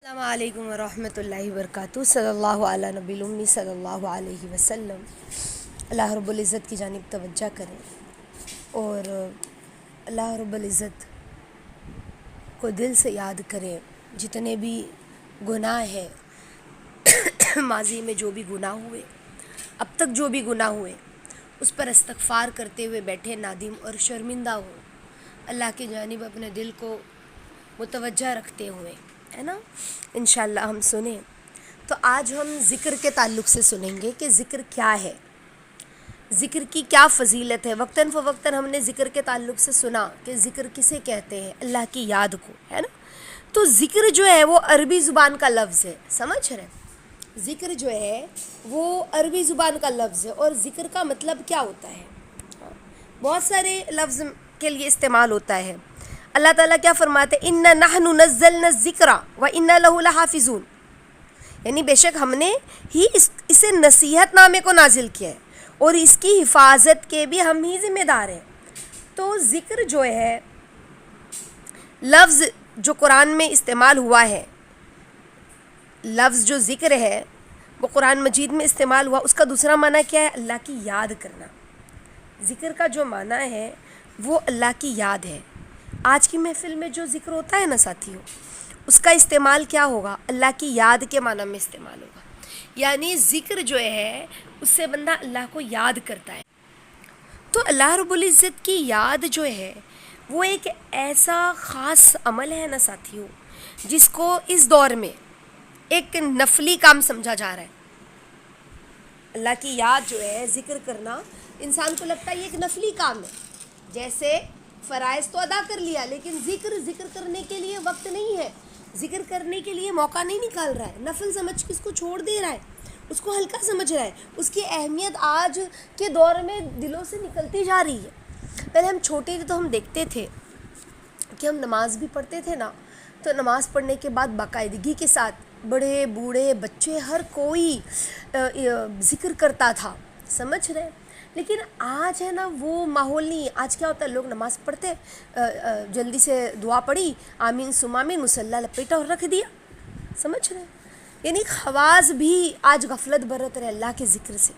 السلام علیکم ورحمۃ اللہ وبرکاتہ. صلی اللہ علیہ نبی الامی صلی اللہ علیہ وسلم. اللہ رب العزت کی جانب توجہ کریں اور اللہ رب العزت کو دل سے یاد کریں. جتنے بھی گناہ ہیں ماضی میں جو بھی گناہ ہوئے، اب تک جو بھی گناہ ہوئے، اس پر استغفار کرتے ہوئے بیٹھے نادم اور شرمندہ ہو، اللہ کی جانب اپنے دل کو متوجہ رکھتے ہوئے، ہے نا. انشاءاللہ ہم سنیں. تو آج ہم ذکر کے تعلق سے سنیں گے کہ ذکر کیا ہے، ذکر کی کیا فضیلت ہے. وقتاً فوقتاً ہم نے ذکر کے تعلق سے سنا کہ ذکر کسے کہتے ہیں، اللہ کی یاد کو، ہے نا. تو ذکر جو ہے وہ عربی زبان کا لفظ ہے، سمجھ رہے ہیں. ذکر جو ہے وہ عربی زبان کا لفظ ہے. اور ذکر کا مطلب کیا ہوتا ہے؟ بہت سارے لفظ کے لیے استعمال ہوتا ہے. اللہ تعالیٰ کیا فرماتے ہیں؟ اِنَّا نَحْنُ نَزَّلْنَا الذِّكْرَ وَإِنَّا لَهُ لَحَافِظُونَ. یعنی بے شک ہم نے ہی اسے نصیحت نامے کو نازل کیا ہے اور اس کی حفاظت کے بھی ہم ہی ذمہ دار ہیں. تو ذکر جو ہے لفظ جو قرآن میں استعمال ہوا ہے، لفظ جو ذکر ہے وہ قرآن مجید میں استعمال ہوا، اس کا دوسرا معنی کیا ہے؟ اللہ کی یاد کرنا. ذکر کا جو معنی ہے وہ اللہ کی یاد ہے. آج کی محفل میں جو ذکر ہوتا ہے نا ساتھیوں، اس کا استعمال کیا ہوگا؟ اللہ کی یاد کے معنی میں استعمال ہوگا. یعنی ذکر جو ہے اس سے بندہ اللہ کو یاد کرتا ہے. تو اللہ رب العزت کی یاد جو ہے وہ ایک ایسا خاص عمل ہے نا ساتھیوں، جس کو اس دور میں ایک نفلی کام سمجھا جا رہا ہے. اللہ کی یاد جو ہے، ذکر کرنا، انسان کو لگتا ہے یہ ایک نفلی کام ہے. جیسے فرائض تو ادا کر لیا، لیکن ذکر کرنے کے لیے وقت نہیں ہے، ذکر کرنے کے لیے موقع نہیں نکال رہا ہے، نفل سمجھ کے اس کو چھوڑ دے رہا ہے، اس کو ہلکا سمجھ رہا ہے. اس کی اہمیت آج کے دور میں دلوں سے نکلتی جا رہی ہے. پہلے ہم چھوٹے تھے تو ہم دیکھتے تھے کہ ہم نماز بھی پڑھتے تھے نا، تو نماز پڑھنے کے بعد باقاعدگی کے ساتھ بڑے بوڑھے بچے ہر کوئی ذکر کرتا تھا، سمجھ رہے. لیکن آج ہے نا وہ ماحول نہیں ہے. آج کیا ہوتا ہے؟ لوگ نماز پڑھتے جلدی سے دعا پڑھی، آمین ثم آمین، مصلی لپیٹا اور رکھ دیا، سمجھ رہے. یعنی خواص بھی آج غفلت برت رہے اللہ کے ذکر سے.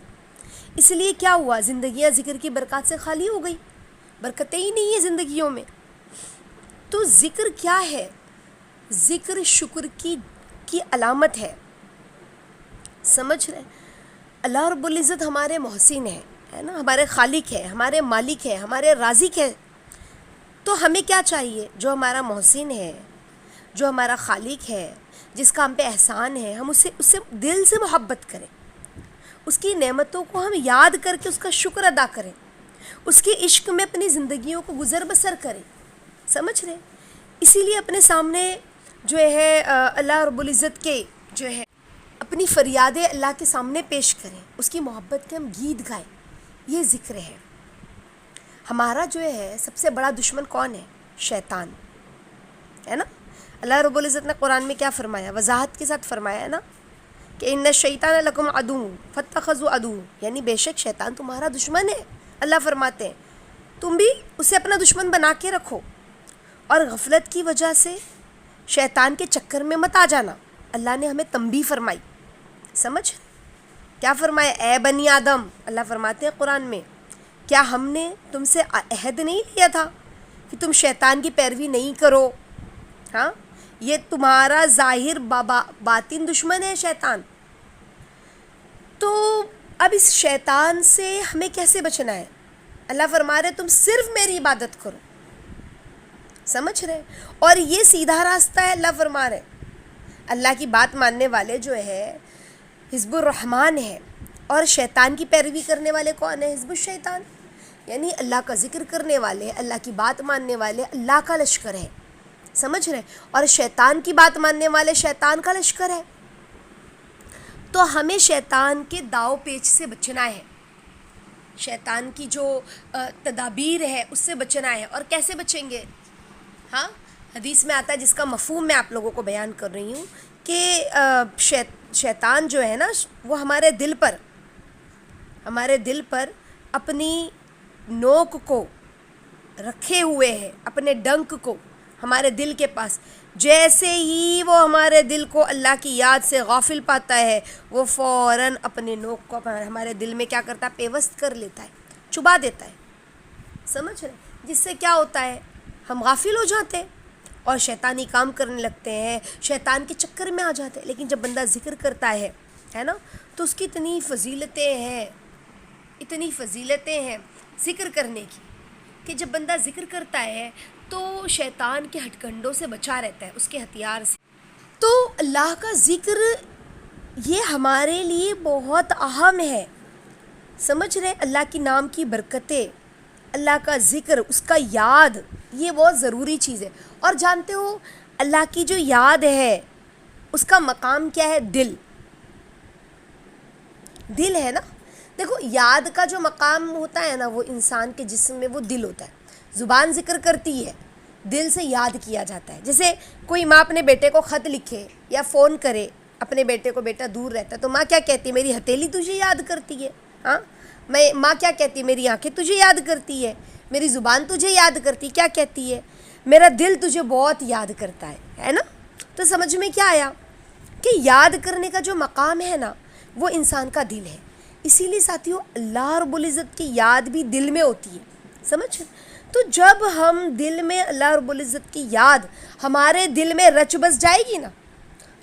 اس لیے کیا ہوا؟ زندگیاں ذکر کی برکات سے خالی ہو گئی، برکتیں ہی نہیں ہیں زندگیوں میں. تو ذکر کیا ہے؟ ذکر شکر کی علامت ہے، سمجھ رہے. اللہ رب العزت ہمارے محسن ہے نا، ہمارے خالق ہے، ہمارے مالک ہے، ہمارے رازق ہے. تو ہمیں کیا چاہیے؟ جو ہمارا محسن ہے، جو ہمارا خالق ہے، جس کا ہم پہ احسان ہے، ہم اس سے دل سے محبت کریں، اس کی نعمتوں کو ہم یاد کر کے اس کا شکر ادا کریں، اس کے عشق میں اپنی زندگیوں کو گزر بسر کریں، سمجھ رہے. اسی لیے اپنے سامنے جو ہے اللہ رب العزت کے جو ہے اپنی فریادیں اللہ کے سامنے پیش کریں، اس کی محبت کے ہم گیت گائیں. یہ ذکر ہے. ہمارا جو ہے سب سے بڑا دشمن کون ہے؟ شیطان ہے نا. اللہ رب العزت نے قرآن میں کیا فرمایا؟ وضاحت کے ساتھ فرمایا ہے نا کہ ان الشیطان لکم عدو فاتخذوا عدو، یعنی بے شک شیطان تمہارا دشمن ہے. اللہ فرماتے ہیں تم بھی اسے اپنا دشمن بنا کے رکھو، اور غفلت کی وجہ سے شیطان کے چکر میں مت آ جانا. اللہ نے ہمیں تنبیہ فرمائی، سمجھ. کیا فرمایا؟ اے بنی آدم، اللہ فرماتے ہیں قرآن میں، کیا ہم نے تم سے عہد نہیں لیا تھا کہ تم شیطان کی پیروی نہیں کرو؟ ہاں، یہ تمہارا ظاہر باطن دشمن ہے شیطان. تو اب اس شیطان سے ہمیں کیسے بچنا ہے؟ اللہ فرما رہے تم صرف میری عبادت کرو، سمجھ رہے. اور یہ سیدھا راستہ ہے. اللہ فرما رہے اللہ کی بات ماننے والے جو ہے حزب الرحمن ہے، اور شیطان کی پیروی کرنے والے کون ہیں؟ حزب الشیطان. یعنی اللہ کا ذکر کرنے والے، اللہ کی بات ماننے والے اللہ کا لشکر ہے، سمجھ رہے. اور شیطان کی بات ماننے والے شیطان کا لشکر ہے. تو ہمیں شیطان کے داؤ پیچ سے بچنا ہے، شیطان کی جو تدابیر ہے اس سے بچنا ہے. اور کیسے بچیں گے؟ ہاں، حدیث میں آتا ہے، جس کا مفہوم میں آپ لوگوں کو بیان کر رہی ہوں، کہ شیطان جو ہے نا وہ ہمارے دل پر اپنی نوک کو رکھے ہوئے ہے، اپنے ڈنک کو ہمارے دل کے پاس. جیسے ہی وہ ہمارے دل کو اللہ کی یاد سے غافل پاتا ہے وہ فوراً اپنے نوک کو ہمارے دل میں کیا کرتا ہے؟ پیوست کر لیتا ہے، چبا دیتا ہے. سمجھ رہے؟ جس سے کیا ہوتا ہے؟ ہم غافل ہو جاتے ہیں اور شیطانی کام کرنے لگتے ہیں، شیطان کے چکر میں آ جاتے ہیں. لیکن جب بندہ ذکر کرتا ہے نا، تو اس کی اتنی فضیلتیں ہیں ذکر کرنے کی کہ جب بندہ ذکر کرتا ہے تو شیطان کے ہتھ کنڈوں سے بچا رہتا ہے، اس کے ہتھیار سے. تو اللہ کا ذکر یہ ہمارے لیے بہت اہم ہے. سمجھ رہے؟ اللہ کی نام کی برکتیں، اللہ کا ذکر، اس کا یاد، یہ بہت ضروری چیز ہے. اور جانتے ہو اللہ کی جو یاد ہے اس کا مقام کیا ہے؟ دل ہے نا. دیکھو یاد کا جو مقام ہوتا ہے نا وہ انسان کے جسم میں وہ دل ہوتا ہے. زبان ذکر کرتی ہے، دل سے یاد کیا جاتا ہے. جیسے کوئی ماں اپنے بیٹے کو خط لکھے یا فون کرے اپنے بیٹے کو، بیٹا دور رہتا ہے تو ماں کیا کہتی ہے؟ میری ہتھیلی تجھے یاد کرتی ہے. ہاں، ماں کیا کہتی ہے؟ میری آنکھیں تجھے یاد کرتی ہے، میری زبان تجھے یاد کرتی. کیا کہتی ہے؟ میرا دل تجھے بہت یاد کرتا ہے نا. تو سمجھ میں کیا آیا کہ یاد کرنے کا جو مقام ہے نا وہ انسان کا دل ہے. اسی لیے ساتھیوں اللہ رب العزت کی یاد بھی دل میں ہوتی ہے. سمجھ؟ تو جب ہم دل میں اللہ رب العزت کی یاد ہمارے دل میں رچ بس جائے گی نا،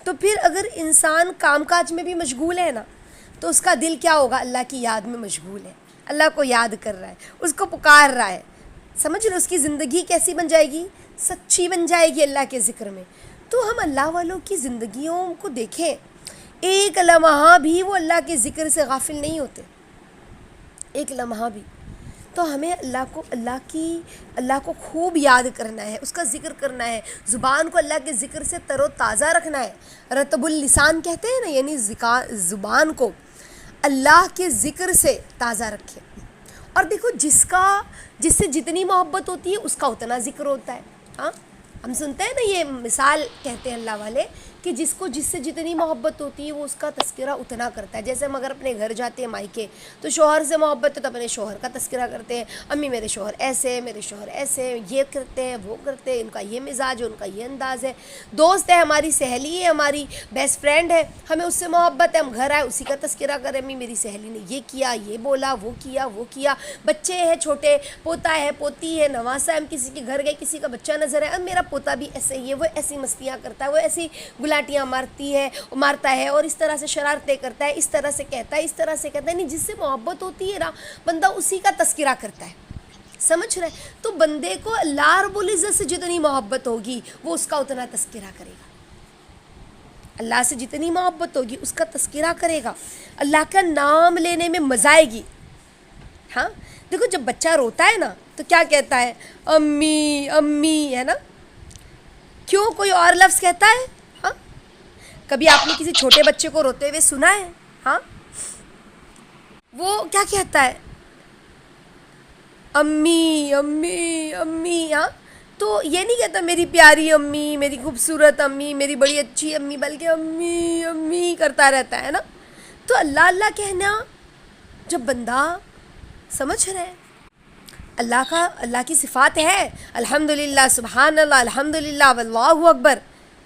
تو پھر اگر انسان کام کاج میں بھی مشغول ہے نا تو اس کا دل کیا ہوگا؟ اللہ کی یاد میں مشغول ہے، اللہ کو یاد کر رہا ہے، اس کو پکار رہا ہے. سمجھ لو اس کی زندگی کیسی بن جائے گی؟ سچی بن جائے گی اللہ کے ذکر میں. تو ہم اللہ والوں کی زندگیوں کو دیکھیں، ایک لمحہ بھی وہ اللہ کے ذکر سے غافل نہیں ہوتے، ایک لمحہ بھی. تو ہمیں اللہ کو خوب یاد کرنا ہے، اس کا ذکر کرنا ہے، زبان کو اللہ کے ذکر سے تر و تازہ رکھنا ہے. رطب اللسان کہتے ہیں نا، یعنی زبان کو اللہ کے ذکر سے تازہ رکھے. اور دیکھو جس سے جتنی محبت ہوتی ہے اس کا اتنا ذکر ہوتا ہے. ہاں، ہم سنتے ہیں نا یہ مثال کہتے ہیں اللہ والے کہ جس سے جتنی محبت ہوتی ہے وہ اس کا تذکرہ اتنا کرتا ہے. جیسے ہم اگر اپنے گھر جاتے ہیں مائکے تو شوہر سے محبت ہے تو اپنے شوہر کا تذکرہ کرتے ہیں، امی میرے شوہر ایسے، میرے شوہر ایسے، یہ کرتے ہیں وہ کرتے ہیں، ان کا یہ مزاج ہے، ان کا یہ انداز ہے. دوست ہے ہماری، سہیلی ہے ہماری، بیسٹ فرینڈ ہے، ہمیں اس سے محبت ہے، ہم گھر آئے اسی کا تذکرہ کریں، امی میری سہیلی نے یہ کیا، یہ بولا، وہ کیا. بچے ہیں چھوٹے، پوتا ہے، پوتی ہے، نواسا ہے، ہم کسی کے گھر گئے، کسی کا بچہ نظر ہے، اب میرا پوتا بھی ایسے ہی ہے، وہ ایسی مستیاں کرتا ہے، وہ ایسی گلاٹیاں مارتا ہے اور اس طرح سے شرارتیں کرتا ہے، اس طرح سے کہتا ہے. نہیں، جس سے محبت ہوتی ہے نا بندہ اسی کا تذکرہ کرتا ہے. سمجھ رہے؟ تو بندے کو اللہ رب العزت سے جتنی محبت ہوگی وہ اس کا اتنا تذکرہ کرے گا. اللہ سے جتنی محبت ہوگی اس کا تذکرہ کرے گا، اللہ کا نام لینے میں مزہ آئے گی. ہاں دیکھو جب بچہ روتا ہے نا تو کیا کہتا ہے؟ امی امی، ہے نا. کیوں کوئی اور لفظ کہتا ہے؟ ہاں، کبھی آپ نے کسی چھوٹے بچے کو روتے ہوئے سنا ہے؟ ہاں، وہ کیا کہتا ہے؟ امی امی امی. ہاں، تو یہ نہیں کہتا میری پیاری امی، میری خوبصورت امی، میری بڑی اچھی امی، بلکہ امی امی کرتا رہتا ہے نا. تو اللہ اللہ کہنا جب بندہ سمجھ رہے ہیں اللہ کی صفات ہے، الحمدللہ، سبحان اللہ، الحمدللہ، واللہ اکبر،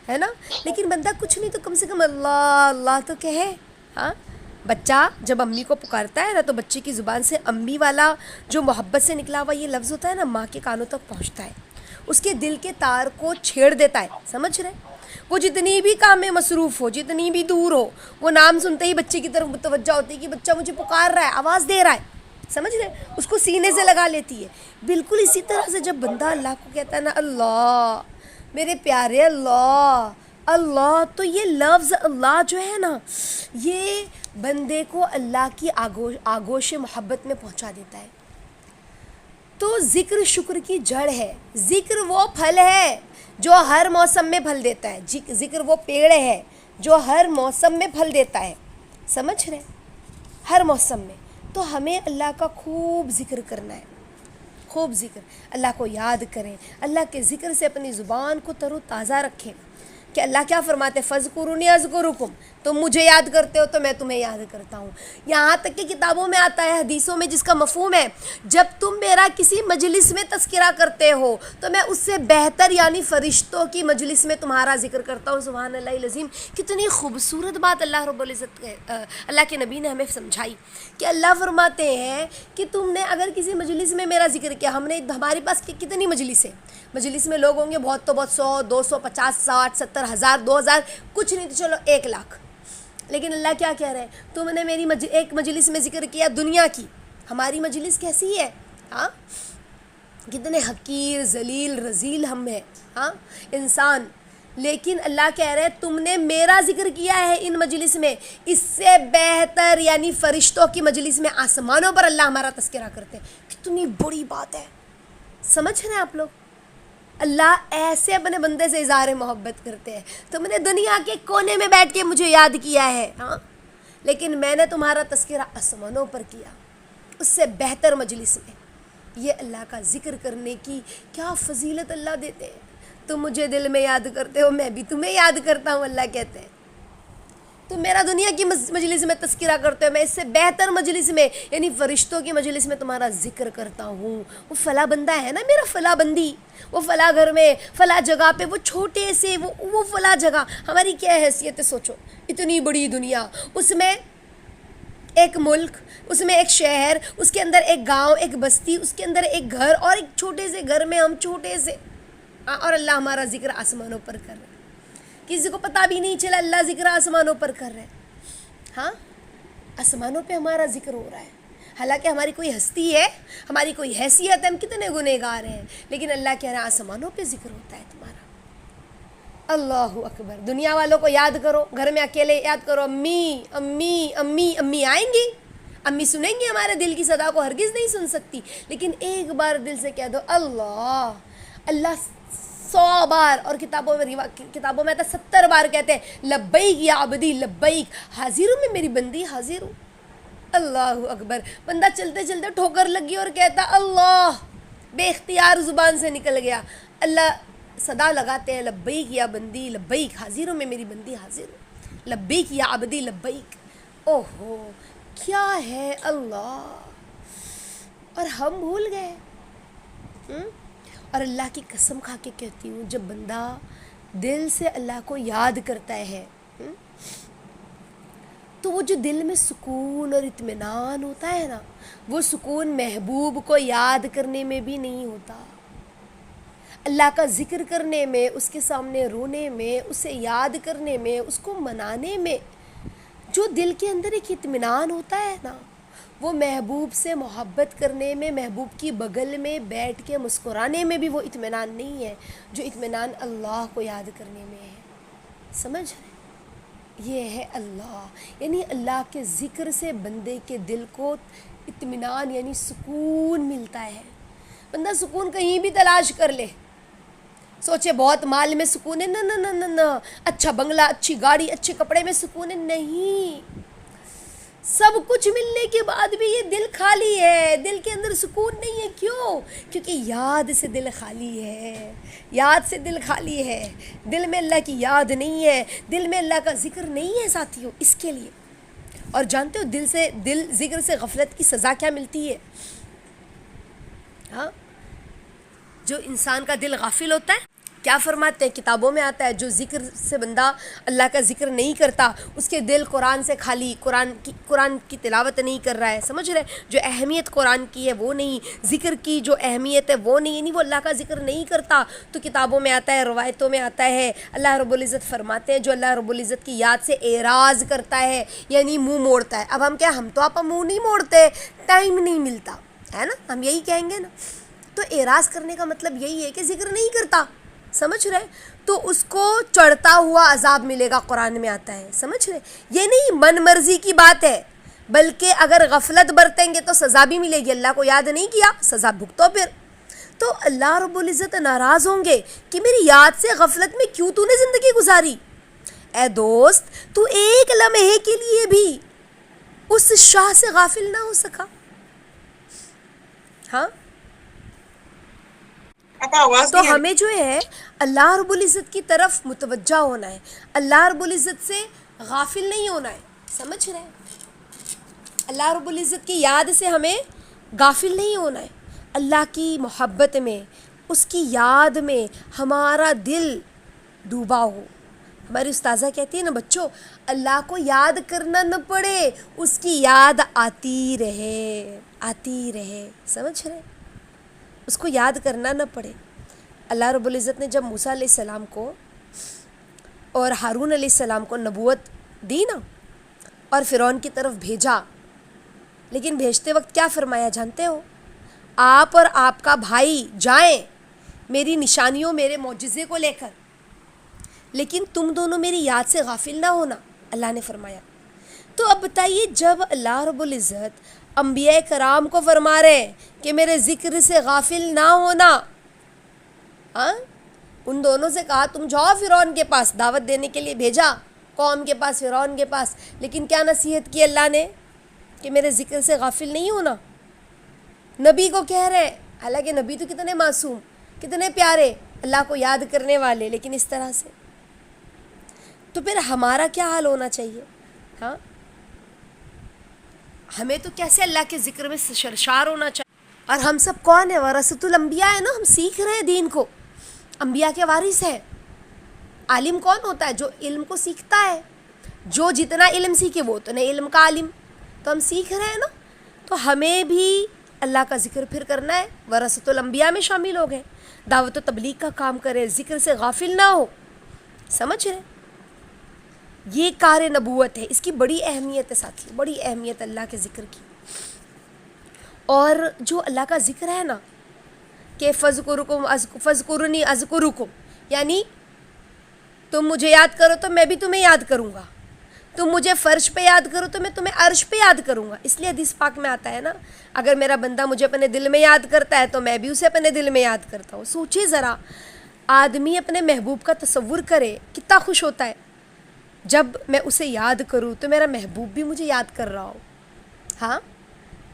ہے نا. لیکن بندہ کچھ نہیں تو کم سے کم اللہ اللہ تو کہے. ہاں، بچہ جب امی کو پکارتا ہے نا تو بچے کی زبان سے امی والا جو محبت سے نکلا ہوا یہ لفظ ہوتا ہے نا ماں کے کانوں تک پہنچتا ہے، اس کے دل کے تار کو چھیڑ دیتا ہے. سمجھ رہے؟ وہ جتنی بھی کام میں مصروف ہو، جتنی بھی دور ہو، وہ نام سنتے ہی بچے کی طرف متوجہ ہوتی ہے کہ بچہ مجھے پکار رہا ہے، آواز دے رہا ہے. سمجھ رہے؟ اس کو سینے سے لگا لیتی ہے. بالکل اسی طرح سے جب بندہ اللہ کو کہتا ہے نا اللہ، میرے پیارے اللہ اللہ، تو یہ لفظ اللہ جو ہے نا یہ بندے کو اللہ کی آغوش محبت میں پہنچا دیتا ہے. تو ذکر شکر کی جڑ ہے. ذکر وہ پھل ہے جو ہر موسم میں پھل دیتا ہے. ذکر وہ پیڑ ہے جو ہر موسم میں پھل دیتا ہے. سمجھ رہے؟ ہر موسم میں. تو ہمیں اللہ کا خوب ذکر کرنا ہے، خوب ذکر. اللہ کو یاد کریں، اللہ کے ذکر سے اپنی زبان کو تر و تازہ رکھیں. کہ اللہ کیا فرماتے ہیں فَاذْكُرُونِي أَذْكُرُكُمْ، تم مجھے یاد کرتے ہو تو میں تمہیں یاد کرتا ہوں. یہاں تک کہ کتابوں میں آتا ہے، حدیثوں میں، جس کا مفہوم ہے جب تم میرا کسی مجلس میں تذکرہ کرتے ہو تو میں اس سے بہتر یعنی فرشتوں کی مجلس میں تمہارا ذکر کرتا ہوں. سبحان اللہ العظیم. کتنی خوبصورت بات اللہ رب العزت اللہ کے نبی نے ہمیں سمجھائی کہ اللہ فرماتے ہیں کہ تم نے اگر کسی مجلس میں میرا ذکر کیا. ہمارے پاس کتنی مجلس ہے؟ مجلس میں لوگ ہوں گے بہت تو بہت 100 200 50 60 70 1000 2000 کچھ نہیں تو چلو 1 لاکھ. لیکن اللہ کیا کہہ رہے ہیں؟ تم نے میری ایک مجلس میں ذکر کیا دنیا کی. ہماری مجلس کیسی ہے؟ ہاں کتنے حقیر ذلیل رذیل ہم ہیں ہاں انسان. لیکن اللہ کہہ رہے ہیں تم نے میرا ذکر کیا ہے ان مجلس میں، اس سے بہتر یعنی فرشتوں کی مجلس میں آسمانوں پر اللہ ہمارا تذکرہ کرتے ہیں. کتنی بڑی بات ہے. سمجھ رہے ہیں آپ لوگ؟ اللہ ایسے اپنے بندے سے اظہار محبت کرتے ہیں. تم نے دنیا کے کونے میں بیٹھ کے مجھے یاد کیا ہے ہاں، لیکن میں نے تمہارا تذکرہ آسمانوں پر کیا، اس سے بہتر مجلس میں. یہ اللہ کا ذکر کرنے کی کیا فضیلت اللہ دیتے ہیں. تم مجھے دل میں یاد کرتے ہو، میں بھی تمہیں یاد کرتا ہوں. اللہ کہتے ہیں تم میرا دنیا کی مجلس میں تذکرہ کرتے ہو، میں اس سے بہتر مجلس میں یعنی فرشتوں کی مجلس میں تمہارا ذکر کرتا ہوں. وہ فلاں بندہ ہے نا میرا، فلاں بندی، وہ فلاں گھر میں فلاں جگہ پہ، وہ چھوٹے سے وہ فلاں جگہ. ہماری کیا حیثیت ہے سوچو. اتنی بڑی دنیا، اس میں ایک ملک، اس میں ایک شہر، اس کے اندر ایک گاؤں، ایک بستی، اس کے اندر ایک گھر، اور ایک چھوٹے سے گھر میں ہم چھوٹے سے، اور اللہ ہمارا ذکر آسمانوں پر کر رہے ہیں. کسی کو پتہ بھی نہیں چلا اللہ ذکر آسمانوں پر کر رہے ہیں. ہاں آسمانوں پہ ہمارا ذکر ہو رہا ہے. حالانکہ ہماری کوئی ہستی ہے، ہماری کوئی حیثیت ہے، ہم کتنے گنہگار ہیں، لیکن اللہ کہہ رہا ہے آسمانوں پہ ذکر ہوتا ہے تمہارا. اللہ اکبر. دنیا والوں کو یاد کرو، گھر میں اکیلے یاد کرو، امی امی امی امی آئیں گی، امی سنیں گی ہمارے دل کی صدا کو؟ ہرگز نہیں سن سکتی. لیکن ایک بار دل سے کہہ دو اللہ اللہ 100 بار، اور کتابوں میں 70 بار کہتے ہیں لبیک یا عبدی لبیک، حاضر ہوں میں میری بندی، حاضر ہوں. اللہ اکبر. بندہ چلتے چلتے ٹھوکر لگی اور کہتا اللہ، بے اختیار زبان سے نکل گیا. اللہ صدا لگاتے ہیں لبیک یا بندی لبیک، حاضر ہوں میں میری بندی، حاضر ہوں. لبیک یا عبدی لبیک. اوہو کیا ہے اللہ. اور ہم بھول گئے. اور اللہ کی قسم کھا کے کہتی ہوں جب بندہ دل سے اللہ کو یاد کرتا ہے تو وہ جو دل میں سکون اور اطمینان ہوتا ہے نا، وہ سکون محبوب کو یاد کرنے میں بھی نہیں ہوتا. اللہ کا ذکر کرنے میں، اس کے سامنے رونے میں، اسے یاد کرنے میں، اس کو منانے میں جو دل کے اندر ایک اطمینان ہوتا ہے نا، وہ محبوب سے محبت کرنے میں، محبوب کی بغل میں بیٹھ کے مسکرانے میں بھی وہ اطمینان نہیں ہے جو اطمینان اللہ کو یاد کرنے میں ہے. سمجھ رہے؟ یہ ہے اللہ. یعنی اللہ کے ذکر سے بندے کے دل کو اطمینان یعنی سکون ملتا ہے. بندہ سکون کہیں بھی تلاش کر لے، سوچے بہت مال میں سکون ہے، نہ اچھا بنگلہ، اچھی گاڑی، اچھے کپڑے میں سکون ہے، نہیں. سب کچھ ملنے کے بعد بھی یہ دل خالی ہے، دل کے اندر سکون نہیں ہے. کیوں؟ کیونکہ یاد سے دل خالی ہے. یاد سے دل خالی ہے. دل میں اللہ کی یاد نہیں ہے، دل میں اللہ کا ذکر نہیں ہے ساتھیوں. اس کے لیے، اور جانتے ہو دل ذکر سے غفلت کی سزا کیا ملتی ہے؟ ہاں جو انسان کا دل غافل ہوتا ہے، کیا فرماتے ہیں؟ کتابوں میں آتا ہے جو ذکر سے بندہ اللہ کا ذکر نہیں کرتا، اس کے دل قرآن سے خالی، قرآن کی تلاوت نہیں کر رہا ہے. سمجھ رہے؟ جو اہمیت قرآن کی ہے وہ نہیں، ذکر کی جو اہمیت ہے وہ نہیں، یعنی وہ اللہ کا ذکر نہیں کرتا. تو کتابوں میں آتا ہے، روایتوں میں آتا ہے، اللہ رب العزت فرماتے ہیں جو اللہ رب العزت کی یاد سے اعراض کرتا ہے یعنی منہ موڑتا ہے. اب ہم کیا، ہم تو آپ منہ نہیں موڑتے، ٹائم نہیں ملتا ہے نا، ہم یہی کہیں گے نا. تو اعراض کرنے کا مطلب یہی ہے کہ ذکر نہیں کرتا. سمجھ رہے؟ تو اس کو چڑھتا ہوا عذاب ملے گا، قرآن میں آتا ہے. سمجھ رہے؟ یہ نہیں من مرضی کی بات ہے، بلکہ اگر غفلت برتیں گے تو سزا بھی ملے گی. اللہ کو یاد نہیں کیا، سزا بھگتو پھر. تو اللہ رب العزت ناراض ہوں گے کہ میری یاد سے غفلت میں کیوں تو نے زندگی گزاری. اے دوست، تو ایک لمحے کے لیے بھی اس شاہ سے غافل نہ ہو سکا. ہاں تو ہمیں جو ہے اللہ رب العزت کی طرف متوجہ ہونا ہے، اللہ رب العزت سے غافل نہیں ہونا ہے. سمجھ رہے ہیں؟ اللہ رب العزت کی یاد سے ہمیں غافل نہیں ہونا ہے. اللہ کی محبت میں، اس کی یاد میں ہمارا دل ڈوبا ہو. ہماری استاذہ کہتی ہے نا بچوں، اللہ کو یاد کرنا نہ پڑے، اس کی یاد آتی رہے، آتی رہے. سمجھ رہے؟ اس کو یاد کرنا نہ پڑے. اللہ رب العزت نے جب موسیٰ علیہ السلام کو اور ہارون علیہ السلام کو نبوت دی نا اور فرعون کی طرف بھیجا، لیکن بھیجتے وقت کیا فرمایا جانتے ہو؟ آپ اور آپ کا بھائی جائیں میری نشانیوں، میرے معجزے کو لے کر، لیکن تم دونوں میری یاد سے غافل نہ ہونا، اللہ نے فرمایا. تو اب بتائیے، جب اللہ رب العزت انبیاء کرام کو فرما رہے ہیں کہ میرے ذکر سے غافل نہ ہونا، ان دونوں سے کہا تم جاؤ فرعون کے پاس، دعوت دینے کے لیے بھیجا قوم کے پاس، فرعون کے پاس، لیکن کیا نصیحت کی اللہ نے کہ میرے ذکر سے غافل نہیں ہونا. نبی کو کہہ رہے، حالانکہ نبی تو کتنے معصوم، کتنے پیارے، اللہ کو یاد کرنے والے، لیکن اس طرح سے. تو پھر ہمارا کیا حال ہونا چاہیے؟ ہاں، ہمیں تو کیسے اللہ کے ذکر میں سرشار ہونا چاہیے. اور ہم سب کون ہیں؟ ورثۃ الانبیاء ہے نا، ہم سیکھ رہے ہیں دین کو، انبیاء کے وارث ہیں. عالم کون ہوتا ہے؟ جو علم کو سیکھتا ہے، جو جتنا علم سیکھے وہ اتنے علم کا عالم. تو ہم سیکھ رہے ہیں نا، تو ہمیں بھی اللہ کا ذکر پھر کرنا ہے، ورثۃ الانبیاء میں شامل ہو گئے، دعوت و تبلیغ کا کام کرے، ذکر سے غافل نہ ہو. سمجھ رہے؟ یہ کار نبوت ہے، اس کی بڑی اہمیت ہے ساتھی، بڑی اہمیت اللہ کے ذکر کی. اور جو اللہ کا ذکر ہے نا کہ فَاذْكُرُونِي أَذْكُرُكُمْ، یعنی تم مجھے یاد کرو تو میں بھی تمہیں یاد کروں گا، تم مجھے فرش پہ یاد کرو تو میں تمہیں عرش پہ یاد کروں گا. اس لیے حدیث پاک میں آتا ہے نا، اگر میرا بندہ مجھے اپنے دل میں یاد کرتا ہے تو میں بھی اسے اپنے دل میں یاد کرتا ہوں. سوچیے ذرا، آدمی اپنے محبوب کا تصور کرے کتنا خوش ہوتا ہے. جب میں اسے یاد کروں تو میرا محبوب بھی مجھے یاد کر رہا ہو. ہاں،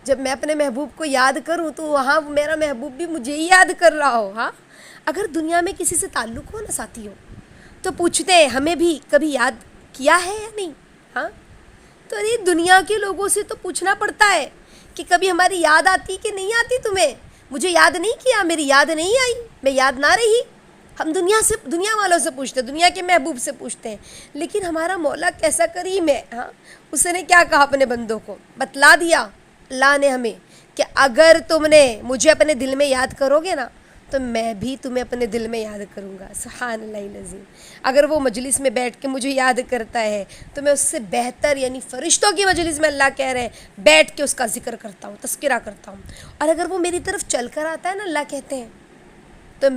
جب میں اپنے محبوب کو یاد کروں تو وہاں میرا محبوب بھی مجھے ہی یاد کر رہا ہو. ہاں، اگر دنیا میں کسی سے تعلق ہو نا ساتھی ہو تو پوچھتے ہیں ہمیں بھی کبھی یاد کیا ہے یا نہیں. ہاں، تو یہ دنیا کے لوگوں سے تو پوچھنا پڑتا ہے کہ کبھی ہماری یاد آتی کہ نہیں آتی تمہیں؟ مجھے یاد نہیں کیا، میری یاد نہیں آئی، میں یاد نہ رہی. ہم دنیا والوں سے پوچھتے ہیں، دنیا کے محبوب سے پوچھتے ہیں، لیکن ہمارا مولا کیسا کریم ہے. ہاں، اس نے کیا کہا اپنے بندوں کو؟ بتلا دیا اللہ نے ہمیں کہ اگر تم نے مجھے اپنے دل میں یاد کرو گے نا تو میں بھی تمہیں اپنے دل میں یاد کروں گا. سبحان اللہ العظیم. اگر وہ مجلس میں بیٹھ کے مجھے یاد کرتا ہے تو میں اس سے بہتر، یعنی فرشتوں کی مجلس میں اللہ کہہ رہے ہیں، بیٹھ کے اس کا ذکر کرتا ہوں، تذکرہ کرتا ہوں. اور اگر وہ میری طرف چل کر آتا ہے نا، اللہ کہتے ہیں، تو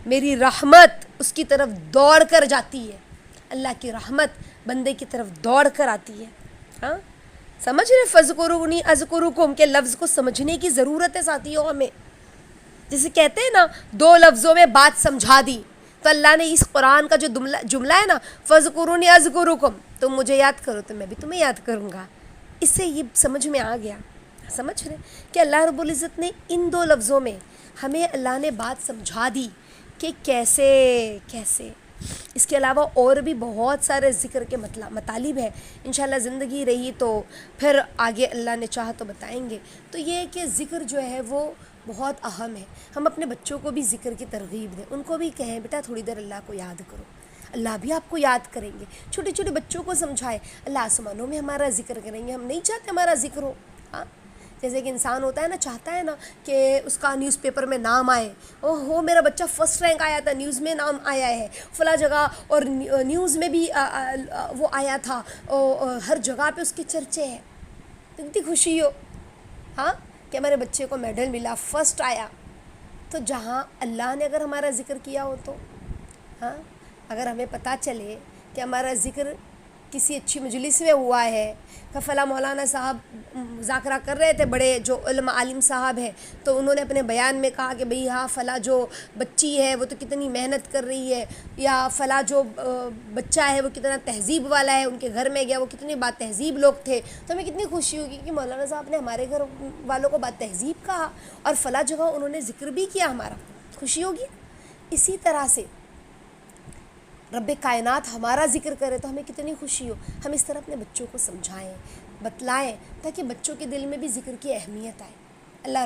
میری رحمت اس کی طرف دوڑ کر جاتی ہے. اللہ کی رحمت بندے کی طرف دوڑ کر آتی ہے. ہاں، سمجھ رہے؟ فَاذْكُرُونِي أَذْكُرُكُمْ کے لفظ کو سمجھنے کی ضرورت ہے ساتھیوں ہمیں. جسے کہتے ہیں نا، دو لفظوں میں بات سمجھا دی. تو اللہ نے اس قرآن کا جو جملہ ہے نا، فَاذْكُرُونِي أَذْكُرُكُمْ، تم مجھے یاد کرو تو میں بھی تمہیں یاد کروں گا، اس سے یہ سمجھ میں آ گیا. سمجھ رہے کہ اللہ رب العزت نے ان دو لفظوں میں ہمیں اللہ نے بات سمجھا دی کہ کیسے. اس کے علاوہ اور بھی بہت سارے ذکر کے مطالب ہیں، انشاءاللہ زندگی رہی تو پھر آگے اللہ نے چاہا تو بتائیں گے. تو یہ ہے کہ ذکر جو ہے وہ بہت اہم ہے. ہم اپنے بچوں کو بھی ذکر کی ترغیب دیں، ان کو بھی کہیں بیٹا تھوڑی دیر اللہ کو یاد کرو، اللہ بھی آپ کو یاد کریں گے. چھوٹے چھوٹے بچوں کو سمجھائے اللہ آسمانوں میں ہمارا ذکر کریں گے. ہم نہیں چاہتے ہمارا ذکر ہو. ہاں، جیسے کہ انسان ہوتا ہے نا، چاہتا ہے نا کہ اس کا نیوز پیپر میں نام آئے، اوہ میرا بچہ فرسٹ رینک آیا تھا، نیوز میں نام آیا ہے فلاں جگہ، اور نیوز میں بھی وہ آیا تھا، ہر جگہ پہ اس کے چرچے ہیں. اتنی خوشی ہو ہاں کہ ہمارے بچے کو میڈل ملا، فرسٹ آیا. تو جہاں اللہ نے اگر ہمارا ذکر کیا ہو تو ہاں، اگر ہمیں پتہ چلے کہ ہمارا ذکر کسی اچھی مجلس میں ہوا ہے، کہ فلاں مولانا صاحب مذاکرہ کر رہے تھے، بڑے جو علماء عالم صاحب ہیں، تو انہوں نے اپنے بیان میں کہا کہ بھئی ہاں فلاں جو بچی ہے وہ تو کتنی محنت کر رہی ہے، یا فلاں جو بچہ ہے وہ کتنا تہذیب والا ہے، ان کے گھر میں گیا وہ کتنے با تہذیب لوگ تھے. تو ہمیں کتنی خوشی ہوگی کہ مولانا صاحب نے ہمارے گھر والوں کو با تہذیب کہا، اور فلاں جگہ انہوں نے ذکر بھی کیا ہمارا. خوشی ہوگی. اسی طرح سے رب کائنات ہمارا ذکر کرے تو ہمیں کتنی خوشی ہو. ہم اس طرح اپنے بچوں کو سمجھائیں، بتلائیں، تاکہ بچوں کے دل میں بھی ذکر کی اہمیت آئے. اللہ